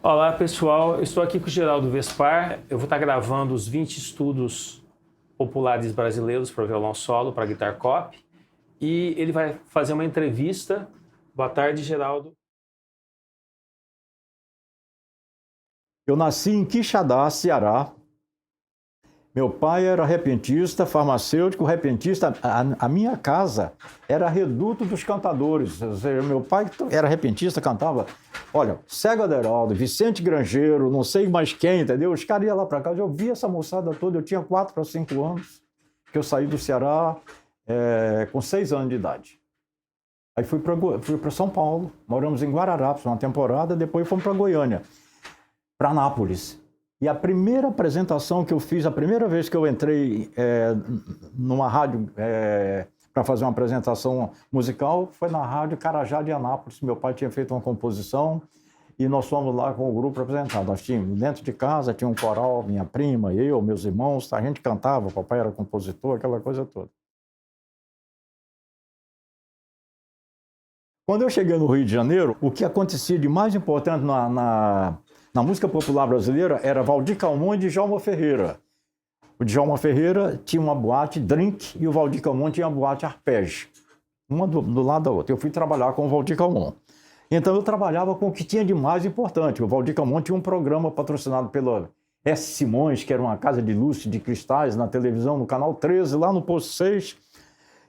Olá pessoal, eu estou aqui com o Geraldo Vespar. Eu vou estar gravando os 20 estudos populares brasileiros para violão solo, para guitar cop, e ele vai fazer uma entrevista. Boa tarde, Geraldo. Eu nasci em Quixadá, Ceará. Meu pai era repentista, farmacêutico, repentista. A minha casa era reduto dos cantadores. Ou seja, meu pai era repentista, cantava. Olha, Cego Aderaldo, Vicente Grangeiro, não sei mais quem, entendeu? Os caras iam lá para casa. Eu via essa moçada toda. Eu tinha 4 para 5 anos, que eu saí do Ceará com 6 anos de idade. Aí fui para São Paulo. Moramos em Guararapes uma temporada, depois fomos para Goiânia, para Anápolis. E a primeira apresentação que eu fiz, a primeira vez que eu entrei numa rádio para fazer uma apresentação musical, foi na rádio Carajá de Anápolis. Meu pai tinha feito uma composição e nós fomos lá com o grupo apresentado. Nós tínhamos, dentro de casa, tinha um coral, minha prima, eu, meus irmãos, a gente cantava, o papai era compositor, aquela coisa toda. Quando eu cheguei no Rio de Janeiro, o que acontecia de mais importante na música popular brasileira era Valdir Calmon e Djalma Ferreira. O Djalma Ferreira tinha uma boate Drink e o Valdir Calmon tinha uma boate Arpege. Uma do lado da outra. Eu fui trabalhar com o Valdir Calmon. Então eu trabalhava com o que tinha de mais importante. O Valdir Calmon tinha um programa patrocinado pela S. Simões, que era uma casa de luz de cristais na televisão, no Canal 13, lá no Posto 6.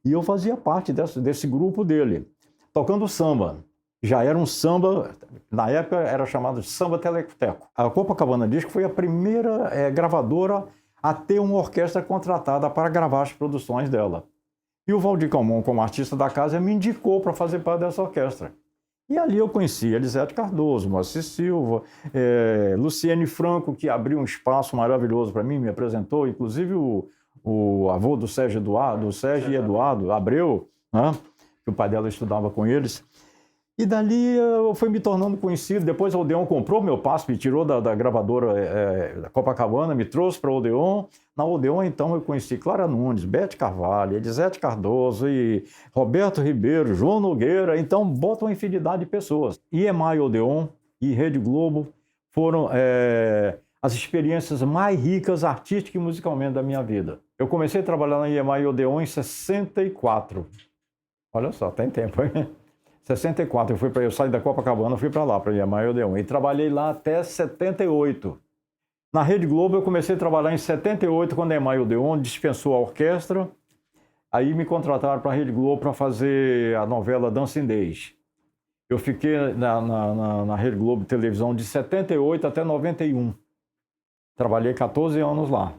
E eu fazia parte desse grupo dele, tocando samba. Já era um samba, na época era chamado de samba telecoteco. A Copacabana Disco foi a primeira gravadora a ter uma orquestra contratada para gravar as produções dela. E o Valdir Calmon, como artista da casa, me indicou para fazer parte dessa orquestra. E ali eu conheci Elisete Cardoso, Moacir Silva, Luciene Franco, que abriu um espaço maravilhoso para mim, me apresentou, inclusive o avô do Sérgio e Eduardo Abreu, né, que o pai dela estudava com eles. E dali eu fui me tornando conhecido. Depois a Odeon comprou meu passo, me tirou da gravadora da Copacabana, me trouxe para a Odeon. Na Odeon, então, eu conheci Clara Nunes, Bete Carvalho, Elisete Cardoso, e Roberto Ribeiro, João Nogueira. Então, bota uma infinidade de pessoas. EMI Odeon e Rede Globo foram as experiências mais ricas artística e musicalmente da minha vida. Eu comecei a trabalhar na EMI Odeon em 64. Olha só, tem tempo, hein? 64, eu saí da Copacabana, fui para lá, para EMI Odeon, e trabalhei lá até 78. Na Rede Globo eu comecei a trabalhar em 78, quando a EMI Odeon dispensou a orquestra, aí me contrataram para a Rede Globo para fazer a novela Dancing Days. Eu fiquei na Rede Globo Televisão de 78 até 91. Trabalhei 14 anos lá.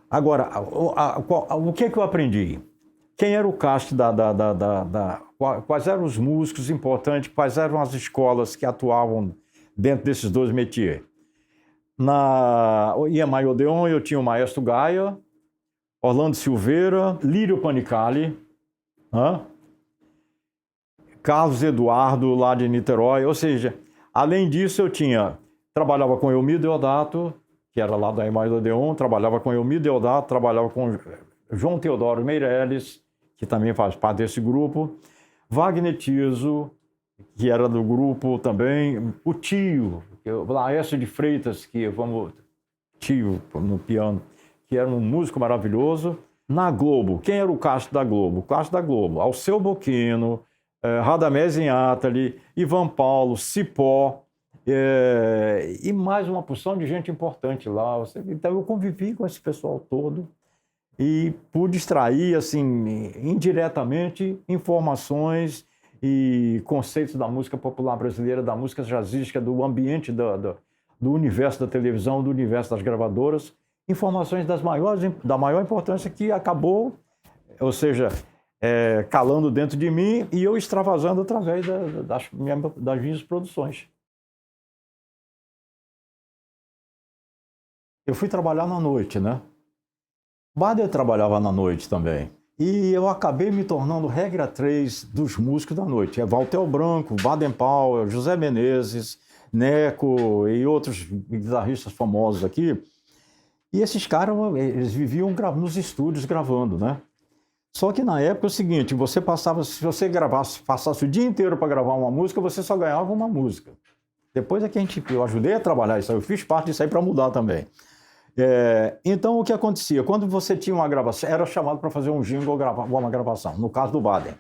Agora, o que eu aprendi? Quem era o cast quais eram os músicos importantes, quais eram as escolas que atuavam dentro desses dois métiers. Na EMI Odeon eu tinha o Maestro Gaia, Orlando Silveira, Lírio Panicali, Carlos Eduardo, lá de Niterói. Ou seja, além disso trabalhava com Eumir Deodato, que era lá da EMI Odeon, trabalhava com Eumir Deodato, trabalhava com João Teodoro Meirelles, que também faz parte desse grupo, Wagner Tiso, que era do grupo também, o Tio, Laércio de Freitas, Tio no piano, que era um músico maravilhoso. Na Globo, quem era o cast da Globo? O cast da Globo, Alceu Bocchino, Radamés Inátali, Ivan Paulo, Cipó, e mais uma porção de gente importante lá. Então eu convivi com esse pessoal todo e pude extrair, assim, indiretamente, informações e conceitos da música popular brasileira, da música jazzística, do ambiente do universo da televisão, do universo das gravadoras, informações da maior importância que acabou, ou seja, calando dentro de mim e eu extravasando através das minhas produções. Eu fui trabalhar na noite, né? Bader trabalhava na noite também. E eu acabei me tornando regra 3 dos músicos da noite. Valtel Branco, Baden Powell, José Menezes, Neco e outros guitarristas famosos aqui. E esses caras, eles viviam nos estúdios gravando, né? Só que na época é o seguinte, se você passasse o dia inteiro para gravar uma música, você só ganhava uma música. Depois é que eu ajudei a trabalhar isso aí, eu fiz parte disso aí para mudar também. Então, o que acontecia? Quando você tinha uma gravação, era chamado para fazer um jingle ou uma gravação, no caso do Baden.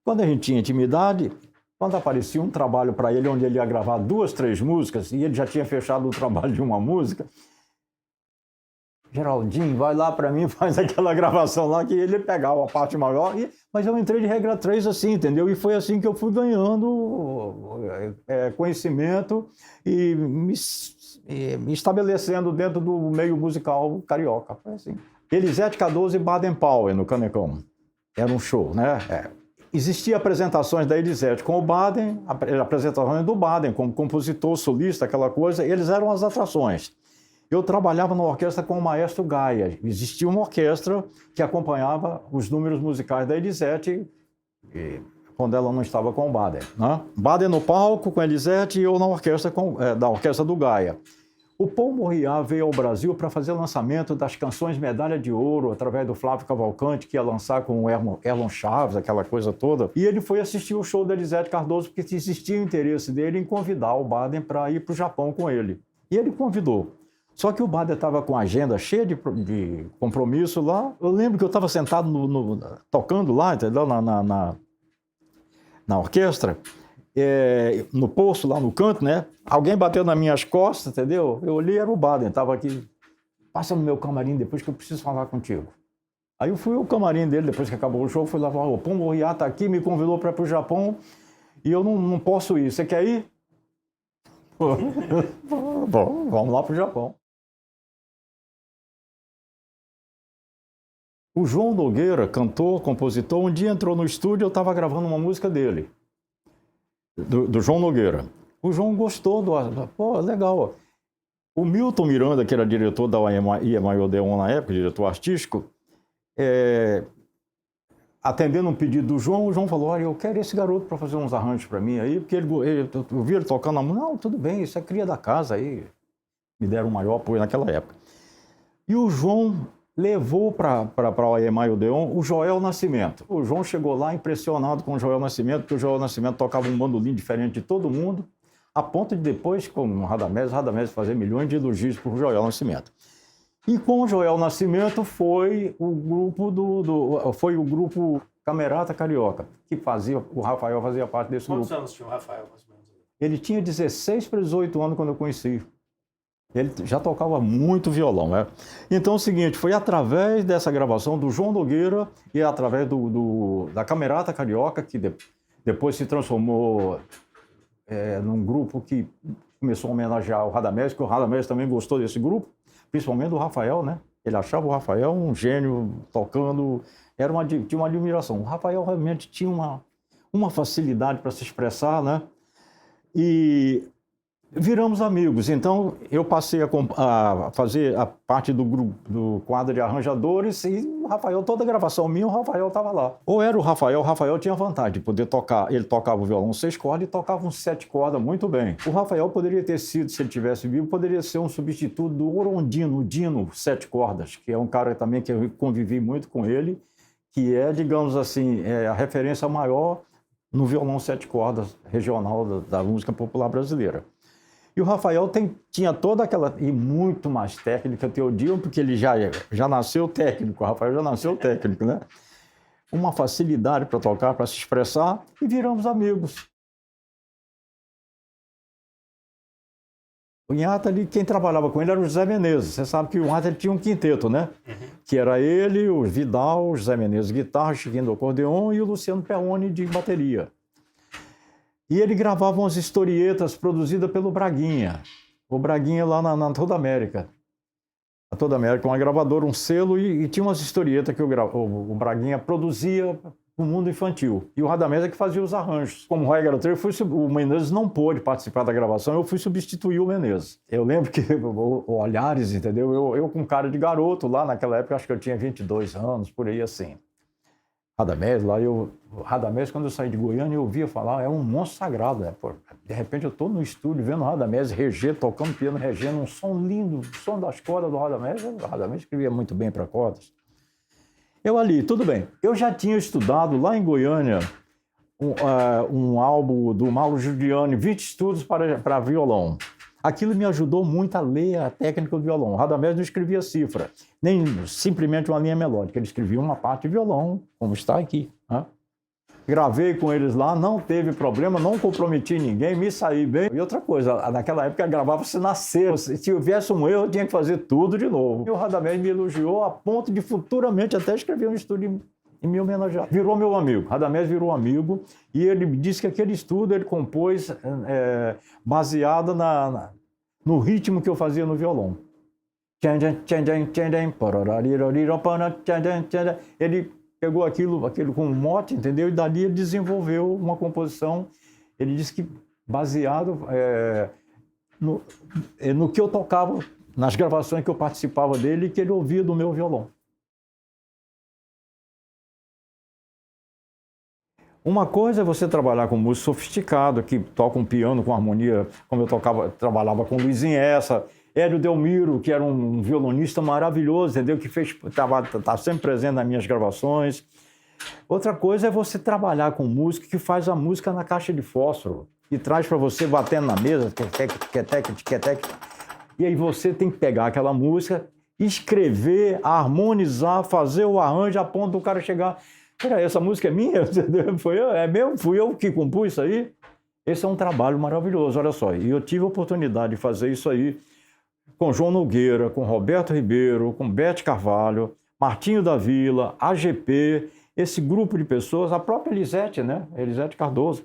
Quando a gente tinha intimidade, quando aparecia um trabalho para ele, onde ele ia gravar 2, 3 músicas, e ele já tinha fechado o trabalho de uma música, Geraldinho, vai lá para mim, faz aquela gravação lá, que ele pegava a parte maior, mas eu entrei de regra 3 assim, entendeu? E foi assim que eu fui ganhando conhecimento e me estabelecendo dentro do meio musical carioca. Foi assim. Elisete Cardoso e Baden Powell no Canecão. Era um show, né? Existiam apresentações da Elisete com o Baden, apresentações do Baden como compositor, solista, aquela coisa, eles eram as atrações. Eu trabalhava na orquestra com o maestro Gaia. Existia uma orquestra que acompanhava os números musicais da Elisete quando ela não estava com o Baden. Né? Baden no palco com a Elisete e eu na orquestra da orquestra do Gaia. O Paul Moriá veio ao Brasil para fazer o lançamento das canções Medalha de Ouro, através do Flávio Cavalcante, que ia lançar com o Erlon Chaves, aquela coisa toda. E ele foi assistir o show da Elisete Cardoso, porque existia o interesse dele em convidar o Baden para ir para o Japão com ele. E ele convidou. Só que o Baden estava com a agenda cheia de compromisso lá. Eu lembro que eu estava sentado tocando lá, entendeu? Na orquestra, no posto, lá no canto, né? Alguém bateu nas minhas costas, entendeu? Eu olhei, era o Baden, estava aqui. Passa no meu camarim depois que eu preciso falar contigo. Aí eu fui ao camarim dele, depois que acabou o show, fui lá falar, o Paul Moriá está aqui, me convidou para ir para o Japão e eu não posso ir. Você quer ir? Bom, vamos lá para o Japão. O João Nogueira, cantor, compositor, um dia entrou no estúdio e eu estava gravando uma música dele, do João Nogueira. O João gostou pô, legal. O Milton Miranda, que era diretor da EMI Odeon na época, diretor artístico, atendendo um pedido do João, o João falou, olha, eu quero esse garoto para fazer uns arranjos para mim aí, porque eu vi ele tocando na música. Não, tudo bem, isso é cria da casa aí. Me deram um maior apoio naquela época. E o João levou para a EMI Odeon o Joel Nascimento. O João chegou lá impressionado com o Joel Nascimento, porque o Joel Nascimento tocava um bandolim diferente de todo mundo, a ponto de depois, com o Radamés fazer milhões de elogios para o Joel Nascimento. E com o Joel Nascimento foi o grupo Camerata Carioca, que o Rafael fazia parte desse grupo. Quantos anos tinha o Rafael, mais ou menos? Ele tinha 16 para 18 anos quando eu conheci. Ele já tocava muito violão, né? Então é o seguinte, foi através dessa gravação do João Nogueira e através da Camerata Carioca, que depois se transformou num grupo que começou a homenagear o Radamés, que o Radamés também gostou desse grupo, principalmente do Rafael, né? Ele achava o Rafael um gênio tocando, tinha uma admiração. O Rafael realmente tinha uma facilidade para se expressar, né? E viramos amigos, então eu passei a fazer a parte do quadro de arranjadores e o Rafael, toda a gravação minha, o Rafael estava lá. Ou era o Rafael tinha vantagem de poder tocar, ele tocava o violão 6 cordas e tocava um 7 cordas muito bem. O Rafael poderia ter sido, se ele tivesse vivo, poderia ser um substituto do Orondino, o Dino 7 cordas, que é um cara também que eu convivi muito com ele, que é, digamos assim, a referência maior no violão 7 cordas regional da música popular brasileira. E o Rafael tinha toda aquela, e muito mais técnica que eu digo, porque ele já nasceu técnico, o Rafael já nasceu técnico, né? Uma facilidade para tocar, para se expressar, e viramos amigos. O Inhata, quem trabalhava com ele era o José Menezes. Você sabe que o Inhata tinha um quinteto, né? Uhum. Que era ele, o Vidal, o José Menezes guitarra, o Chiquinho do acordeon e o Luciano Peoni de bateria. E ele gravava umas historietas produzidas pelo Braguinha. O Braguinha lá na Toda América. A Toda América, uma gravadora, um selo, e tinha umas historietas que o Braguinha produzia para o mundo infantil. E o Radamés é que fazia os arranjos. Como o garoteiro, o Menezes não pôde participar da gravação, eu fui substituir o Menezes. Eu lembro que o Olhares, entendeu? Eu com cara de garoto lá naquela época, acho que eu tinha 22 anos, por aí assim. Radamés, quando eu saí de Goiânia, eu ouvia falar, é um monstro sagrado, né? Pô, de repente eu estou no estúdio vendo o Radamés reger, tocando piano, regendo, um som lindo, o som das cordas do Radamés. O Radamés escrevia muito bem para cordas. Eu ali, tudo bem. Eu já tinha estudado lá em Goiânia um álbum do Mauro Giuliani, 20 estudos para violão. Aquilo me ajudou muito a ler a técnica do violão. O Radamés não escrevia cifra, nem simplesmente uma linha melódica. Ele escrevia uma parte de violão, como está aqui. Né? Gravei com eles lá, não teve problema, não comprometi ninguém, me saí bem. E outra coisa, naquela época gravava-se nascer. Se houvesse um erro, eu tinha que fazer tudo de novo. E o Radamés me elogiou a ponto de futuramente até escrever um estudo e me homenagear. Virou meu amigo. Radamés virou amigo e ele me disse que aquele estudo ele compôs baseado no ritmo que eu fazia no violão. Ele pegou aquilo com um mote, entendeu? E dali ele desenvolveu uma composição. Ele disse que baseado no que eu tocava, nas gravações que eu participava dele e que ele ouvia do meu violão. Uma coisa é você trabalhar com músico sofisticado, que toca um piano com harmonia, como eu trabalhava com Luizinho Essa, Hélio Delmiro, que era um violonista maravilhoso, entendeu? Que tá sempre presente nas minhas gravações. Outra coisa é você trabalhar com músico que faz a música na caixa de fósforo, que traz para você batendo na mesa, e aí você tem que pegar aquela música, escrever, harmonizar, fazer o arranjo a ponto do cara chegar... Essa música é minha? Fui eu que compus isso aí? Esse é um trabalho maravilhoso, olha só. E eu tive a oportunidade de fazer isso aí com João Nogueira, com Roberto Ribeiro, com Bete Carvalho, Martinho da Vila, AGP, esse grupo de pessoas, a própria Elisete, né? Elisete Cardoso.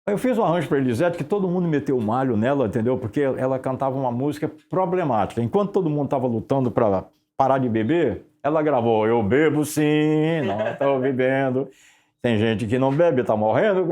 Eu fiz um arranjo para Elisete que todo mundo meteu o malho nela, entendeu? Porque ela cantava uma música problemática. Enquanto todo mundo estava lutando para parar de beber, ela gravou: eu bebo sim, não estou bebendo. Tem gente que não bebe, está morrendo.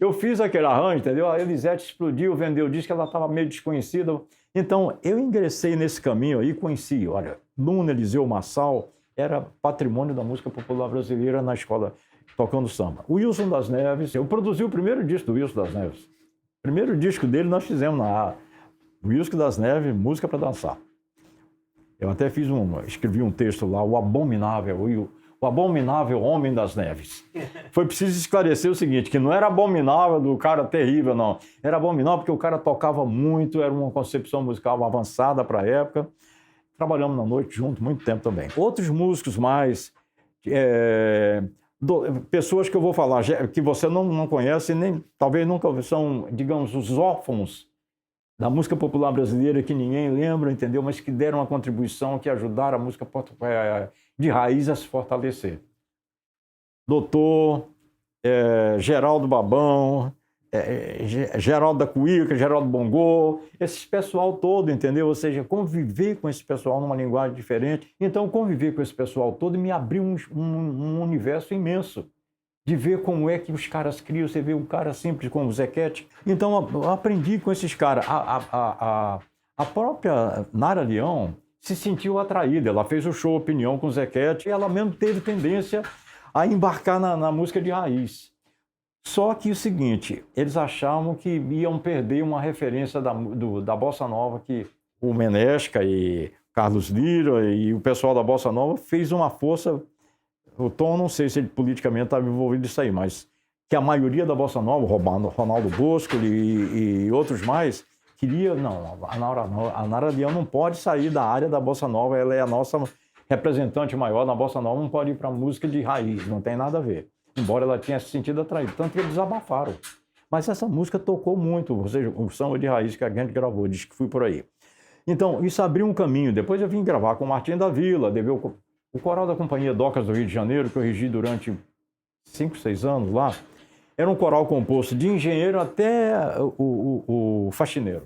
Eu fiz aquele arranjo, entendeu? A Elisete explodiu, vendeu o disco, ela estava meio desconhecida. Então, eu ingressei nesse caminho aí, conheci, olha, Nuno Eliseu Massal era patrimônio da música popular brasileira na escola, tocando samba. O Wilson das Neves, eu produzi o primeiro disco do Wilson das Neves. O primeiro disco dele nós fizemos Wilson das Neves, Música para Dançar. Eu até escrevi um texto lá, o abominável Homem das Neves. Foi preciso esclarecer o seguinte, que não era abominável do cara terrível, não. Era abominável porque o cara tocava muito, era uma concepção musical avançada para a época. Trabalhamos na noite junto muito tempo também. Outros músicos mais, pessoas que eu vou falar, que você não conhece, nem talvez nunca são, digamos, os órfãos da música popular brasileira que ninguém lembra, entendeu? Mas que deram uma contribuição, que ajudaram a música de raiz a se fortalecer. Doutor, Geraldo Babão, Geraldo da Cuíca, Geraldo Bongô, esse pessoal todo, entendeu? Ou seja, conviver com esse pessoal numa linguagem diferente. Então, conviver com esse pessoal todo me abriu um universo imenso de ver como é que os caras criam. Você vê um cara simples como o Zequete. Então, eu aprendi com esses caras. A própria Nara Leão se sentiu atraída. Ela fez o show Opinião com o Zequete e ela mesmo teve tendência a embarcar na música de raiz. Só que o seguinte, eles achavam que iam perder uma referência da Bossa Nova, que o Menesca e Carlos Lira e o pessoal da Bossa Nova fez uma força. O Tom, não sei se ele politicamente estava envolvido nisso aí, mas que a maioria da Bossa Nova, Ronaldo Bosco e outros mais, queria, não, a Nara Leão não pode sair da área da Bossa Nova, ela é a nossa representante maior na Bossa Nova, não pode ir para música de raiz, não tem nada a ver. Embora ela tenha se sentido atraída, tanto que eles desabafaram. Mas essa música tocou muito, ou seja, o samba de raiz que a gente gravou, disse que fui por aí. Então, isso abriu um caminho. Depois eu vim gravar com o Martinho da Vila, o coral da Companhia Docas do Rio de Janeiro, que eu regi durante 5, 6 anos lá, era um coral composto de engenheiro até o faxineiro.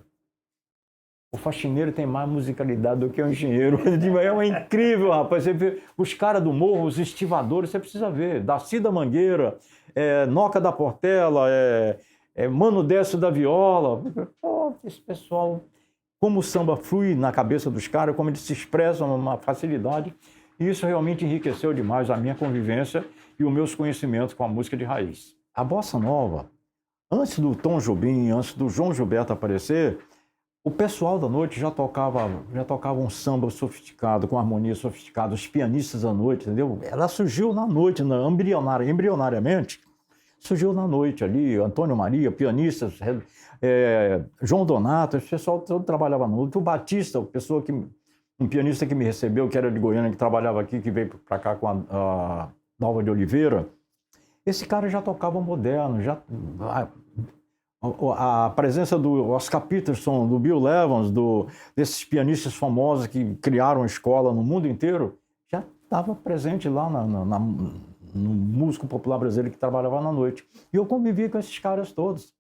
O faxineiro tem mais musicalidade do que o engenheiro. É incrível, rapaz. Você vê os caras do morro, os estivadores, você precisa ver. Darcy da Mangueira, Noca da Portela, Mano Décio da Viola. Pô, esse pessoal, como o samba flui na cabeça dos caras, como eles se expressam numa facilidade. E isso realmente enriqueceu demais a minha convivência e os meus conhecimentos com a música de raiz. A Bossa Nova, antes do Tom Jobim, antes do João Gilberto aparecer, o pessoal da noite já tocava um samba sofisticado, com harmonia sofisticada, os pianistas da noite, entendeu? Ela surgiu na noite, embrionariamente, surgiu na noite ali, Antônio Maria, pianistas, João Donato, esse pessoal todo trabalhava na noite. O Batista, um pianista que me recebeu, que era de Goiânia, que trabalhava aqui, que veio para cá com a Dalva de Oliveira, esse cara já tocava moderno, a presença do Oscar Peterson, do Bill Evans, desses pianistas famosos que criaram escola no mundo inteiro, já estava presente lá no músico popular brasileiro que trabalhava na noite. E eu convivia com esses caras todos.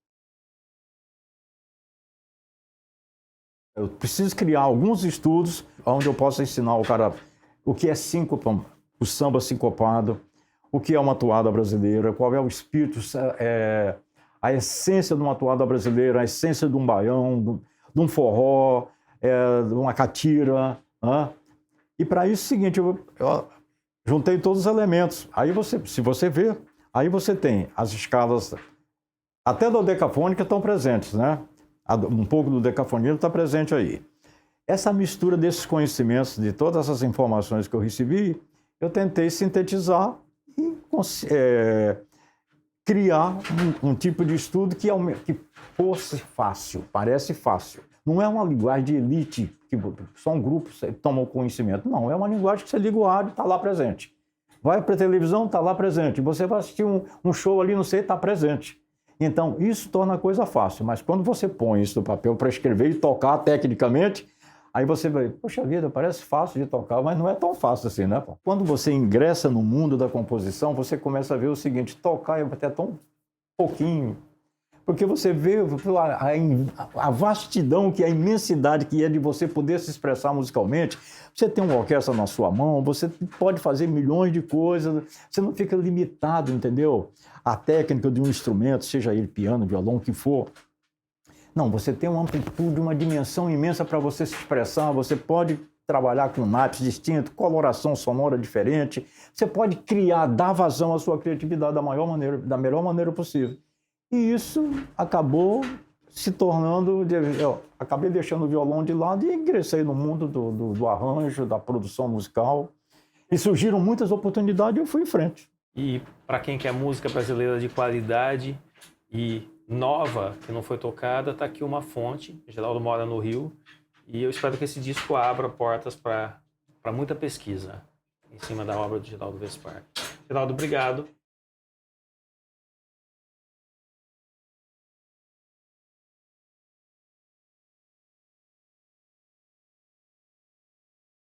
Eu preciso criar alguns estudos onde eu possa ensinar o cara o que é síncopa, o samba sincopado, o que é uma toada brasileira, qual é o espírito, a essência de uma toada brasileira, a essência de um baião, de um forró, de uma catira. Né? E para isso é o seguinte, eu juntei todos os elementos. Aí se você ver, aí você tem as escalas, até da decafônica estão presentes, né? Um pouco do decafonismo está presente aí. Essa mistura desses conhecimentos, de todas essas informações que eu recebi, eu tentei sintetizar e criar um tipo de estudo que fosse fácil, parece fácil. Não é uma linguagem de elite, que só um grupo toma o conhecimento. Não, é uma linguagem que você liga o rádio e está lá presente. Vai para a televisão, está lá presente. Você vai assistir um show ali, não sei, está presente. Então, isso torna a coisa fácil. Mas quando você põe isso no papel para escrever e tocar tecnicamente, aí você vai, poxa vida, parece fácil de tocar, mas não é tão fácil assim, né? Quando você ingressa no mundo da composição, você começa a ver o seguinte, tocar é até tão pouquinho, porque você vê a vastidão, que é a imensidade que é de você poder se expressar musicalmente. Você tem uma orquestra na sua mão, você pode fazer milhões de coisas, você não fica limitado, entendeu? A técnica de um instrumento, seja ele piano, violão, o que for. Não, você tem uma amplitude, uma dimensão imensa para você se expressar, você pode trabalhar com naipes distintos, coloração sonora diferente, você pode criar, dar vazão à sua criatividade da melhor maneira possível. E isso acabou se tornando, eu acabei deixando o violão de lado e ingressei no mundo do arranjo, da produção musical, e surgiram muitas oportunidades e eu fui em frente. E para quem quer música brasileira de qualidade e nova, que não foi tocada, está aqui uma fonte. Geraldo mora no Rio e eu espero que esse disco abra portas para muita pesquisa em cima da obra do Geraldo Vespar. Geraldo, obrigado.